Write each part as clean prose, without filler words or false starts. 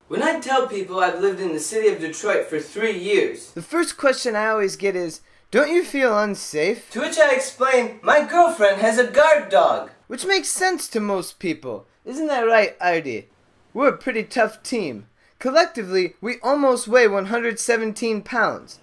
When I tell people I've lived in the city of Detroit for 3 years, the first question I always get is, don't you feel unsafe? To which I explain, my girlfriend has a guard dog. Which makes sense to most people. Isn't that right, Artie? We're a pretty tough team. Collectively, we almost weigh 117 pounds.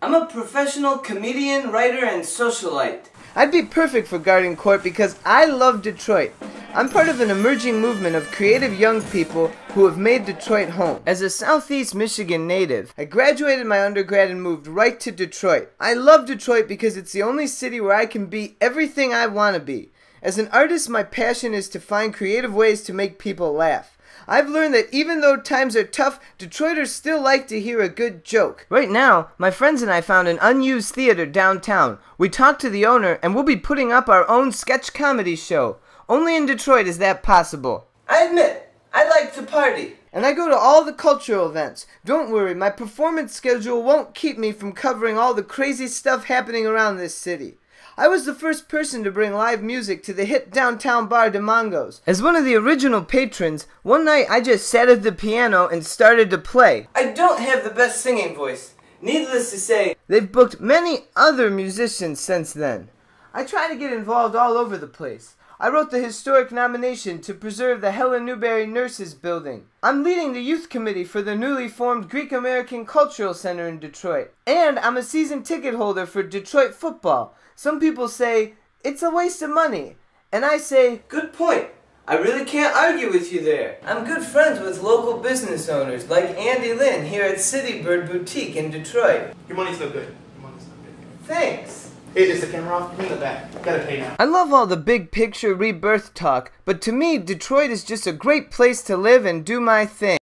I'm a professional comedian, writer, and socialite. I'd be perfect for guarding court because I love Detroit. I'm part of an emerging movement of creative young people who have made Detroit home. As a Southeast Michigan native, I graduated my undergrad and moved right to Detroit. I love Detroit because it's the only city where I can be everything I want to be. As an artist, my passion is to find creative ways to make people laugh. I've learned that even though times are tough, Detroiters still like to hear a good joke. Right now, my friends and I found an unused theater downtown. We talked to the owner and we'll be putting up our own sketch comedy show. Only in Detroit is that possible. I admit, I like to party. And I go to all the cultural events. Don't worry, my performance schedule won't keep me from covering all the crazy stuff happening around this city. I was the first person to bring live music to the hit downtown bar DeMongo's. As one of the original patrons, one night I just sat at the piano and started to play. I don't have the best singing voice. Needless to say, they've booked many other musicians since then. I try to get involved all over the place. I wrote the historic nomination to preserve the Helen Newberry Nurses Building. I'm leading the youth committee for the newly formed Greek American Cultural Center in Detroit. And I'm a season ticket holder for Detroit football. Some people say, it's a waste of money. And I say, good point. I really can't argue with you there. I'm good friends with local business owners like Andy Lynn here at City Bird Boutique in Detroit. Your money's no good. Your money's no good. Thanks. Hey, is the camera off? Give me the back. Gotta pay now. I love all the big picture rebirth talk, but to me, Detroit is just a great place to live and do my thing.